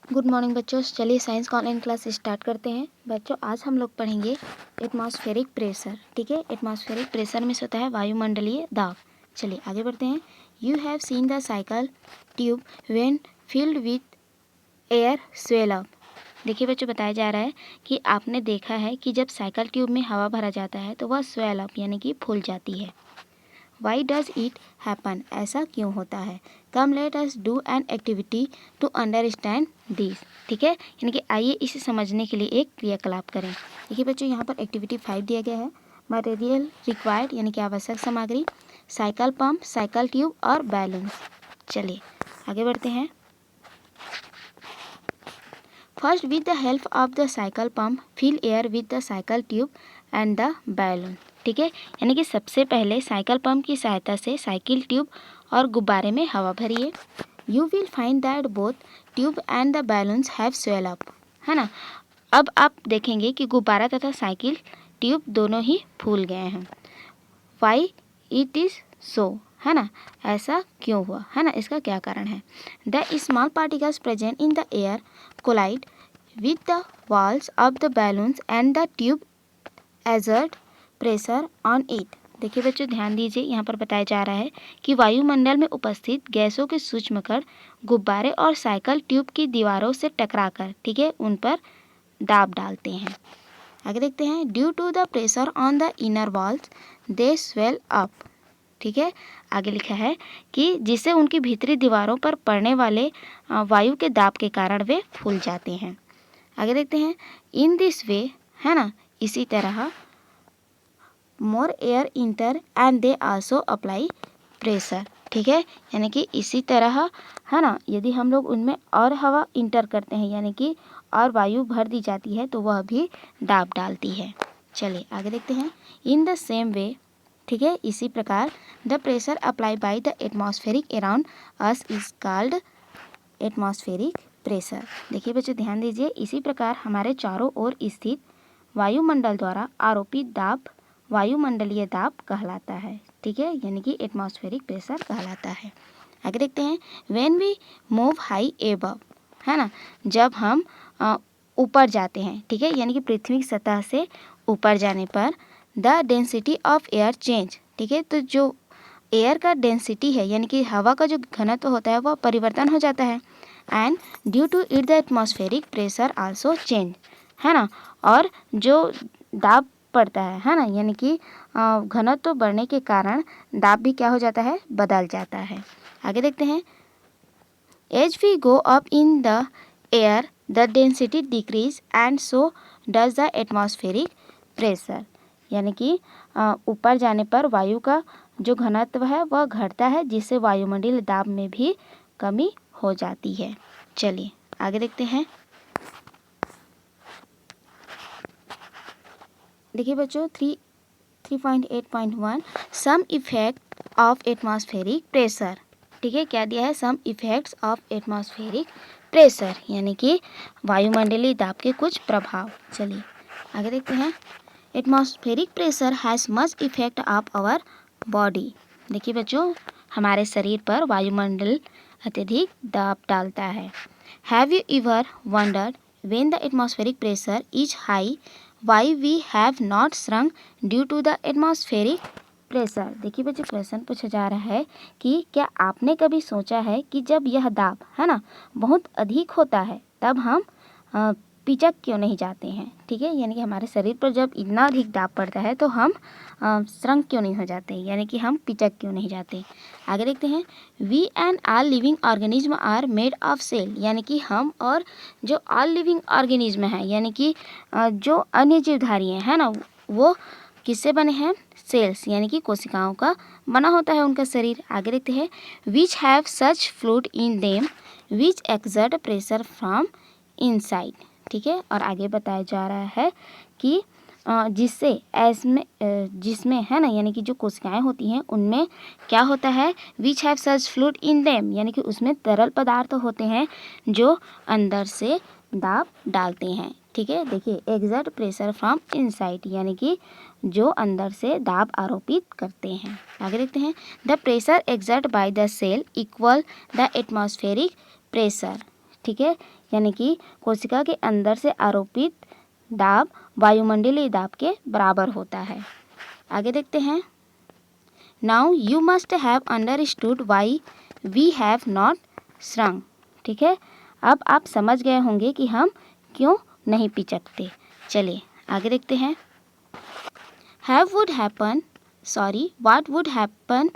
Good morning बच्चों। चलिए science का ऑनलाइन क्लास स्टार्ट करते हैं। बच्चों आज हम लोग पढ़ेंगे एटमॉस्फेरिक प्रेशर। ठीक है, एटमॉस्फेरिक प्रेशर में होता है वायुमंडलीय दाब। चलिए आगे बढ़ते हैं। You have seen the cycle tube when filled with air swell up. देखिए बच्चों, बताया जा रहा है कि आपने देखा है कि जब साइकिल ट्यूब में हवा भरा जाता है तो वह स्वेल अप यानी कि फूल जाती है। वाई डज इट हैपन, ऐसा क्यों होता है। Come let us do an activity to understand this. ठीक है, यानी कि आइए इसे समझने के लिए एक क्रियाकलाप करें। देखिए बच्चों, यहाँ पर एक्टिविटी 5 दिया गया है। मटेरियल रिक्वायर्ड यानी कि आवश्यक सामग्री, साइकिल पंप, साइकिल ट्यूब और बैलून। चलिए आगे बढ़ते हैं। First with the help of the cycle pump fill air with the cycle tube and the balloon. ठीक है, यानी कि सबसे पहले साइकिल पंप की सहायता से साइकिल ट्यूब और गुब्बारे में हवा भरिए। You will find that both tube and the balloons have swell up, है ना। अब आप देखेंगे कि गुब्बारा तथा साइकिल ट्यूब दोनों ही फूल गए हैं। वाई इट इज़ सो, है ना, ऐसा क्यों हुआ, है ना, इसका क्या कारण है। The small particles present in the air collide with the walls of the balloons and the tube exert pressure on it। देखिए बच्चों, ध्यान दीजिए, यहाँ पर बताया जा रहा है कि वायुमंडल में उपस्थित गैसों के सूक्ष्म कण गुब्बारे और साइकिल ट्यूब की दीवारों से टकराकर, ठीक है, उन पर दाब डालते हैं। आगे देखते हैं। Due to the pressure on the inner walls they swell up. ठीक है, आगे लिखा है कि जिससे उनकी भीतरी दीवारों पर पड़ने वाले वायु के दाब के कारण वे फूल जाते हैं। आगे देखते हैं। इन दिस वे, है ना, इसी तरह मोर air inter and they also apply pressure. ठीक है, यानी कि इसी तरह, है ना, यदि हम लोग उनमें और हवा इंटर करते हैं यानी कि और वायु भर दी जाती है तो वह भी दाब डालती है। चलिए आगे देखते हैं। इन द सेम वे, ठीक है, इसी प्रकार the pressure apply by the atmospheric around us is called atmospheric pressure. देखिए बच्चों, ध्यान दीजिए, इसी प्रकार हमारे चारों ओर स्थित वायुमंडल द्वारा आरोपित दाब वायुमंडलीय दाब कहलाता है। ठीक है, यानी कि एटमॉस्फेरिक प्रेशर कहलाता है। आगे देखते हैं। When we move high above, है ना, जब हम ऊपर जाते हैं, ठीक है, यानी कि पृथ्वी की सतह से ऊपर जाने पर the density of air change. ठीक है, तो जो एयर का डेंसिटी है यानी कि हवा का जो घनत्व होता है वह परिवर्तन हो जाता है। And due to it the atmospheric pressure also change, है ना, और जो दाब पड़ता है ना, यानी कि घनत्व बढ़ने के कारण दाब भी क्या हो जाता है, बदल जाता है। आगे देखते हैं। As we go up in the air the density decrease and so does the atmospheric pressure, यानी कि ऊपर जाने पर वायु का जो घनत्व है वह घटता है, जिससे वायुमंडलीय दाब में भी कमी हो जाती है। चलिए आगे देखते हैं। देखिए बच्चों, 3.8.1 some effect of atmospheric pressure. ठीक है, क्या दिया है, some effects of atmospheric pressure, यानी कि वायुमंडलीय दाब के कुछ प्रभाव। चलिए आगे देखते हैं। Atmospheric pressure has much effect of our body. देखिए बच्चों, हमारे शरीर पर वायुमंडल अत्यधिक दाब डालता है। Have you ever wondered when the atmospheric pressure is high why we have not shrunk due to the atmospheric pressure. देखिए बच्चों, प्रश्न पूछा जा रहा है कि क्या आपने कभी सोचा है कि जब यह दाब, है ना, बहुत अधिक होता है तब हम पिचक क्यों नहीं जाते हैं। ठीक है, यानी कि हमारे शरीर पर जब इतना अधिक दाब पड़ता है तो हम श्रंक क्यों नहीं हो जाते, यानी कि हम पिचक क्यों नहीं जाते। आगे देखते हैं। We and all living organism are made of cell, यानी कि हम और जो ऑल लिविंग ऑर्गेनिज्म है यानी कि जो अन्य जीवधारी हैं, ना, वो किससे बने हैं, सेल्स, यानी कि कोशिकाओं का बना होता है उनका शरीर। आगे देखते हैं। Which have such fluid in them which exert pressure from inside. ठीक है, और आगे बताया जा रहा है कि जिसमें है ना, यानी कि जो कोशिकाएं होती हैं उनमें क्या होता है, which have such fluid in them, यानी कि उसमें तरल पदार्थ होते हैं जो अंदर से दाब डालते हैं। ठीक है, देखिए, एक्सर्ट प्रेशर फ्रॉम इनसाइड, यानी कि जो अंदर से दाब आरोपित करते हैं। आगे देखते हैं। The pressure exert by the cell equal the atmospheric pressure. ठीक है, यानी कि कोशिका के अंदर से आरोपित दाब वायुमंडलीय दाब के बराबर होता है। आगे देखते हैं। Now you must have understood why we have not shrunk. ठीक है, अब आप समझ गए होंगे कि हम क्यों नहीं पिचकते। चलिए आगे देखते हैं। What would happen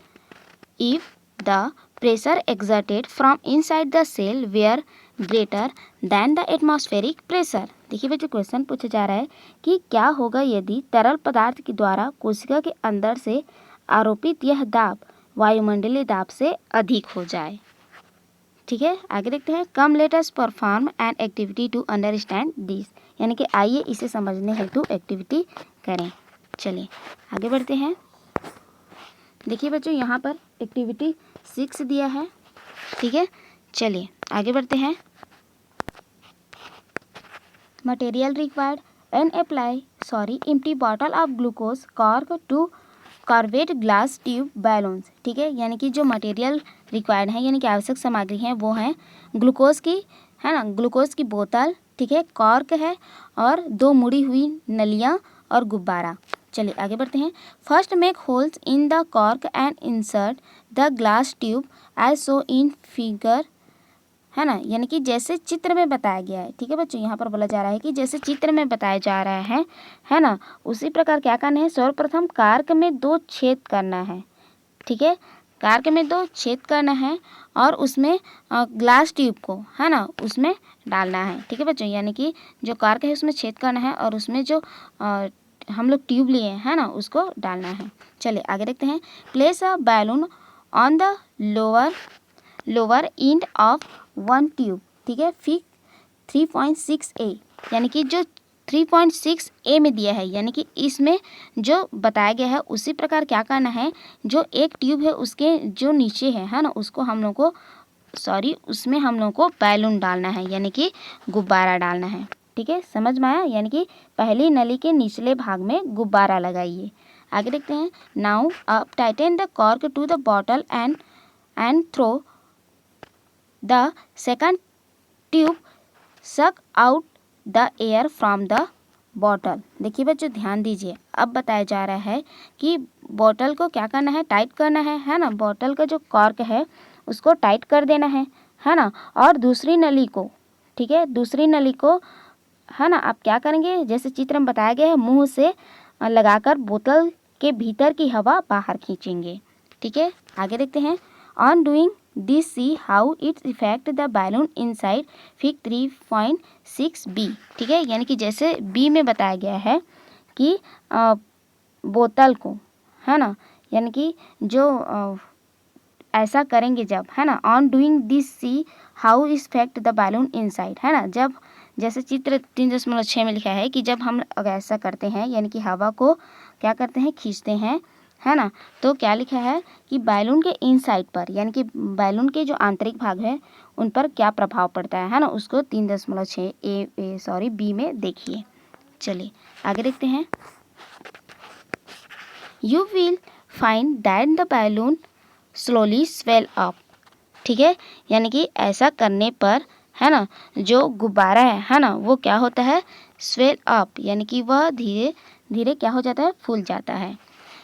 if the pressure exerted from inside the cell were greater than the atmospheric pressure। देखिए बच्चों, क्वेश्चन पूछा जा रहा है कि क्या होगा यदि तरल पदार्थ के द्वारा कोशिका के अंदर से आरोपित यह दाब वायुमंडलीय दाब से अधिक हो जाए। ठीक है, आगे देखते हैं। Come let us perform an activity to understand this, यानी कि आइए इसे समझने हेतु एक्टिविटी करें। चलिए आगे बढ़ते हैं। देखिए बच्चों, यहाँ पर एक्टिविटी 6 दिया है। ठीक है, चलिए आगे बढ़ते हैं। Material required an empty bottle of glucose cork two curved glass tube balloons. ठीक है, यानी कि जो मटेरियल रिक्वायर्ड है यानी कि आवश्यक सामग्री है वो है ग्लूकोज की, है ना, ग्लूकोज की बोतल, ठीक है, कॉर्क है और 2 मुड़ी हुई नलियाँ और गुब्बारा। चलिए आगे बढ़ते हैं। First make holes in the cork and insert the glass tube as so in figure, है ना, यानी कि जैसे चित्र में बताया गया है। ठीक है बच्चों, यहाँ पर बोला जा रहा है कि जैसे चित्र में बताया जा रहा है ना, उसी प्रकार क्या करना है। सर्वप्रथम कार्क में 2 छेद करना है। ठीक है, कार्क में 2 छेद करना है और उसमें ग्लास ट्यूब को, है ना, उसमें डालना है। ठीक है बच्चों, यानी कि जो कार्क है उसमें छेद करना है और उसमें जो हम लोग ट्यूब लिए हैं ना उसको डालना है। चलिए आगे देखते हैं। Place a balloon on the lower end of 1 tube. ठीक है, फिर 3.6 ए, यानी कि जो 3.6 ए में दिया है, यानी कि इसमें जो बताया गया है उसी प्रकार क्या करना है। जो एक ट्यूब है उसके जो नीचे है ना, उसको हम लोग को उसमें हम लोग को बैलून डालना है, यानी कि गुब्बारा डालना है। ठीक है, समझ में आया। यानी कि पहली नली के निचले भाग में गुब्बारा लगाइए। आगे देखते हैं। Now up tighten the cork to the bottle and through the second tube suck out the air from the bottle. देखिए बच्चों, ध्यान दीजिए। अब बताया जा रहा है कि बॉटल को क्या करना है, टाइट करना है ना। बॉटल का जो कॉर्क है उसको टाइट कर देना है ना। और दूसरी नली को, ठीक है, दूसरी नली को, है ना, आप क्या करेंगे, जैसे चित्र में बताया गया है, मुंह से लगाकर बोतल के भीतर की हवा बाहर खींचेंगे। ठीक है, आगे देखते हैं। On doing this see how it's effect the balloon inside fig 3.6 B. ठीक है, यानी कि जैसे बी में बताया गया है कि बोतल को, है ना, यानी कि जो ऐसा करेंगे जब, है ना, on doing this see how effect the balloon inside, है ना, जब जैसे चित्र 3.6 में लिखा है कि जब हम ऐसा करते हैं यानी कि हवा को क्या करते हैं, खींचते हैं, है ना, तो क्या लिखा है कि बैलून के इनसाइड पर, यानी कि बैलून के जो आंतरिक भाग है उन पर क्या प्रभाव पड़ता है ना, उसको 3.6 बी में देखिए। चलिए आगे देखते हैं। You will find that the balloon slowly swell up. ठीक है, यानी कि ऐसा करने पर, है ना, जो गुब्बारा है ना, वो क्या होता है, स्वेल अप, यानी कि वह धीरे धीरे क्या हो जाता है, फूल जाता है।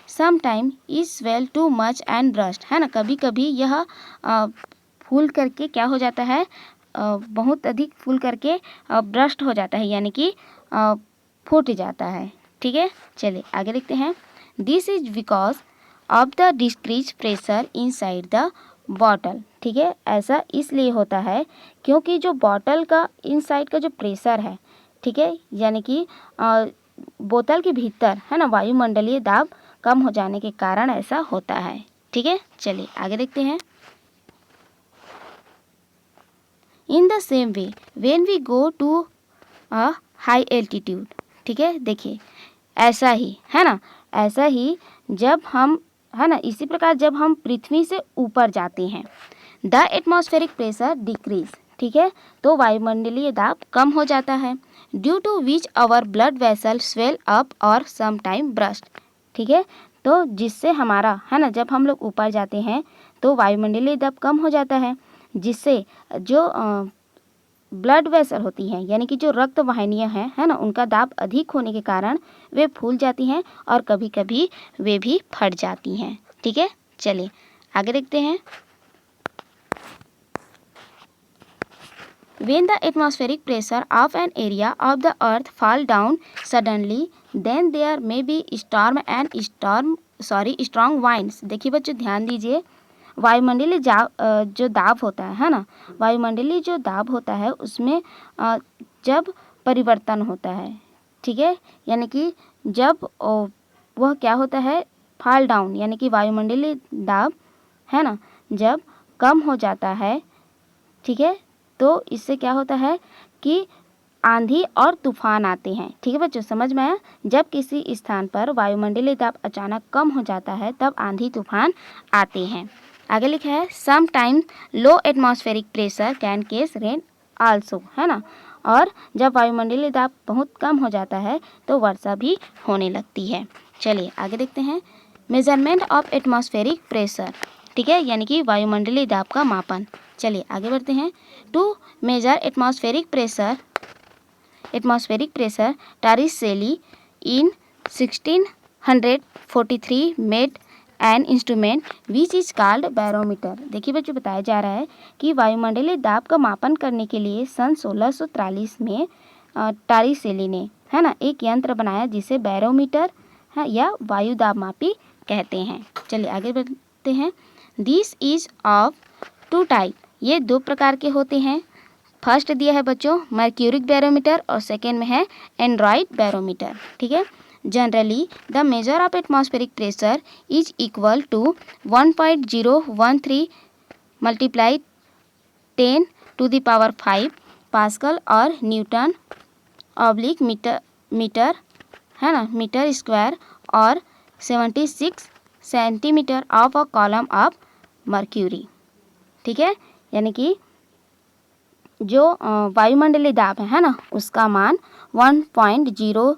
Some time is swell too much and burst, है ना, कभी कभी यह फूल करके क्या हो जाता है, बहुत अधिक फूल करके ब्रस्ट हो जाता है, यानी कि फूट जाता है। ठीक है, चलिए आगे देखते हैं। This is because of the decrease pressure inside the bottle. ठीक है, ऐसा इसलिए होता है क्योंकि जो बॉटल का इनसाइड का जो प्रेशर है, ठीक है, यानी कि बोतल के भीतर, है ना, वायुमंडलीय दाब कम हो जाने के कारण ऐसा होता है। ठीक है, चलिए आगे देखते हैं। In the same way when we go to a high altitude. ठीक है, देखिए ऐसा ही, है ना, ऐसा ही जब हम, है ना, इसी प्रकार जब हम पृथ्वी से ऊपर जाते हैं, द एटमॉस्फेरिक प्रेशर डिक्रीज। ठीक है, तो वायुमंडलीय दाब कम हो जाता है। Due to which our blood vessel swell up और सम टाइम ब्रस्ट। ठीक है, तो जिससे हमारा, है ना, जब हम लोग ऊपर जाते हैं तो वायुमंडलीय दाब कम हो जाता है, जिससे जो ब्लड वेसल होती हैं, यानी कि जो रक्त वाहिनियाँ हैं, है ना, उनका दाब अधिक होने के कारण वे फूल जाती हैं और कभी कभी वे भी फट जाती हैं। ठीक है, चलिए आगे देखते हैं। When the atmospheric pressure of an area of the earth fall down suddenly, then there may be strong winds। देखिए बच्चों ध्यान दीजिए, वायुमंडलीय जो दाब होता है ना, वायुमंडलीय जो दाब होता है उसमें जब परिवर्तन होता है, ठीक है, यानी कि जब वह क्या होता है, फॉल डाउन, यानी कि वायुमंडलीय दाब है ना, जब कम हो जाता है, ठीक है, तो इससे क्या होता है कि आंधी और तूफान आते हैं। ठीक है बच्चों, समझ में आया। जब किसी स्थान पर वायुमंडलीय दाब अचानक कम हो जाता है तब आंधी तूफान आते हैं। आगे लिखा है some time low atmospheric pressure can cause rain also, है ना, और जब वायुमंडलीय दाब बहुत कम हो जाता है तो वर्षा भी होने लगती है। चलिए आगे देखते हैं। मेजरमेंट ऑफ एटमॉस्फेरिक प्रेशर, ठीक है, यानी कि वायुमंडलीय दाब का मापन। चलिए आगे बढ़ते हैं। To measure atmospheric pressure Torricelli in 1643 made an instrument which is called barometer. देखिए बच्चों बताया जा रहा है कि वायुमंडलीय दाब का मापन करने के लिए सन 1643 में टारिसेली ने, है ना, एक यंत्र बनाया जिसे बैरोमीटर है या वायु दाब मापी कहते हैं। चलिए आगे बढ़ते हैं। This is of two type, ये दो प्रकार के होते हैं। फर्स्ट दिया है बच्चों मर्क्यूरिक बैरोमीटर और सेकेंड में है एंड्रॉइड बैरोमीटर। ठीक है, generally the measure of atmospheric pressure is equal to 1.013 multiply 10⁵ pascal और न्यूटन ऑब्लिक मीटर, है ना, मीटर स्क्वायर और 76 centimetre of a column of mercury. ठीक है, यानी कि जो वायुमंडलीय दाब है ना, उसका मान 1.013,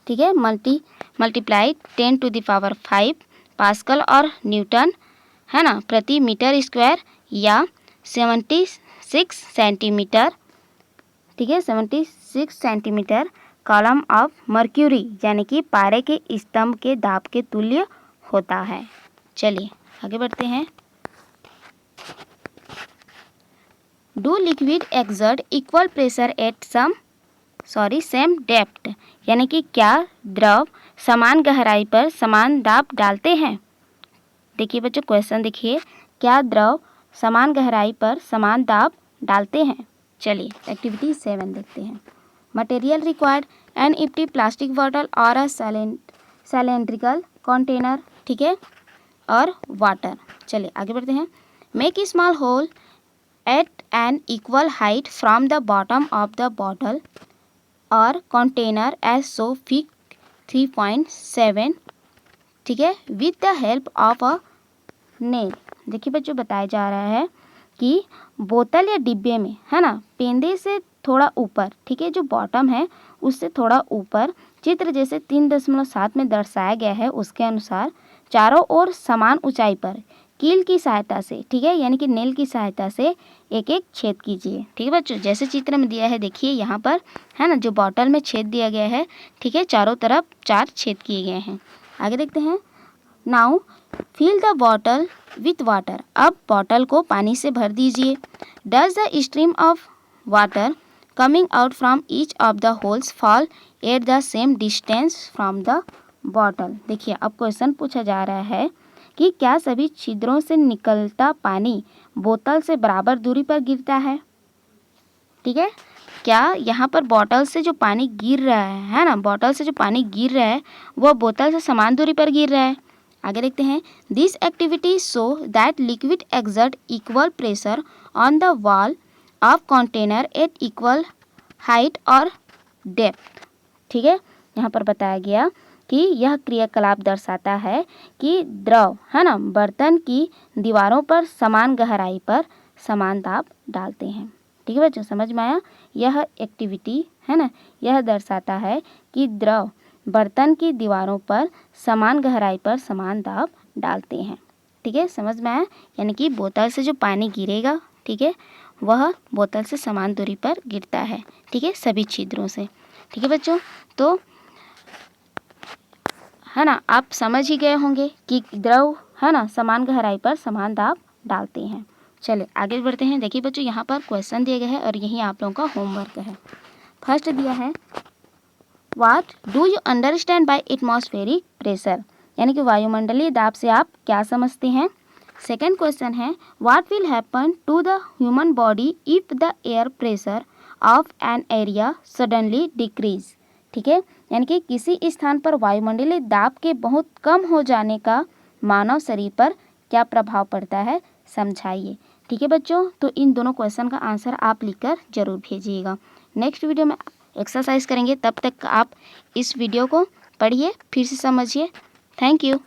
ठीक है, मल्टीप्लाई 10⁵ पास्कल और न्यूटन, है ना, प्रति मीटर स्क्वायर या 76 सेंटीमीटर, ठीक है, 76 सेंटीमीटर कॉलम ऑफ मर्क्यूरी, यानी कि पारे के स्तंभ के दाब के तुल्य होता है। चलिए आगे बढ़ते हैं। Do liquid exert equal pressure at same depth, यानी कि क्या द्रव समान गहराई पर समान दाब डालते हैं। देखिए बच्चों क्वेश्चन देखिए, क्या द्रव समान गहराई पर समान दाब डालते हैं। चलिए एक्टिविटी 7 देखते हैं। Material required an empty plastic bottle और अ सिलेंड्रिकल कंटेनर, ठीक है, और वाटर। चलिए आगे बढ़ते हैं। Make a small hole at an equal height from the bottom of the bottle और कंटेनर एज सो फिक 3.7, ठीक है, with the help of a nail. देखिए बच्चों बताया जा रहा है कि बोतल या डिब्बे में, है ना, पेंदे से थोड़ा ऊपर, ठीक है, जो बॉटम है उससे थोड़ा ऊपर चित्र जैसे 3.7 में दर्शाया गया है उसके अनुसार चारों ओर समान ऊंचाई पर कील की सहायता से, ठीक है, यानी कि नेल की सहायता से एक एक छेद कीजिए। ठीक है बच्चों, जैसे चित्र में दिया है देखिए यहाँ पर, है ना, जो बॉटल में छेद दिया गया है, ठीक है, चारों तरफ 4 छेद किए गए हैं। आगे देखते हैं। Now fill the bottle with water, अब बॉटल को पानी से भर दीजिए। Does the stream of water coming out from each of the holes fall at the same distance from the bottle. देखिए अब क्वेश्चन पूछा जा रहा है कि क्या सभी छिद्रों से निकलता पानी बोतल से बराबर दूरी पर गिरता है। ठीक है, क्या यहाँ पर बॉटल से जो पानी गिर रहा है ना, बॉटल से जो पानी गिर रहा है वह बोतल से समान दूरी पर गिर रहा है। आगे देखते हैं। This activity show that liquid exert equal pressure on the wall of container at equal height और डेप्थ। ठीक है, यहाँ पर बताया गया कि यह क्रियाकलाप दर्शाता है कि द्रव, है ना, बर्तन की दीवारों पर समान गहराई पर समान दाब डालते हैं। ठीक है बच्चों, समझ में आया। यह एक्टिविटी, है ना, यह दर्शाता है कि द्रव बर्तन की दीवारों पर समान गहराई पर समान दाब डालते हैं। ठीक है, समझ में आया, यानी कि बोतल से जो पानी गिरेगा, ठीक है, वह बोतल से समान दूरी पर गिरता है, ठीक है, सभी छिद्रों से। ठीक है बच्चों, तो है ना, आप समझ ही गए होंगे कि द्रव है ना समान गहराई पर समान दाब डालते हैं। चलिए आगे बढ़ते हैं। देखिए बच्चों, यहाँ पर क्वेश्चन दिए गए हैं और यही आप लोगों का होमवर्क है। फर्स्ट दिया है, what do you understand by atmospheric pressure, यानी कि वायुमंडलीय दाब से आप क्या समझते हैं। सेकेंड क्वेश्चन है, what will happen to the human body if the air pressure of an area suddenly decrease. ठीक है, यानी कि किसी स्थान पर वायुमंडलीय दाब के बहुत कम हो जाने का मानव शरीर पर क्या प्रभाव पड़ता है, समझाइए। ठीक है बच्चों, तो इन दोनों क्वेश्चन का आंसर आप लिखकर जरूर भेजिएगा। नेक्स्ट वीडियो में एक्सरसाइज करेंगे, तब तक आप इस वीडियो को पढ़िए, फिर से समझिए। Thank you.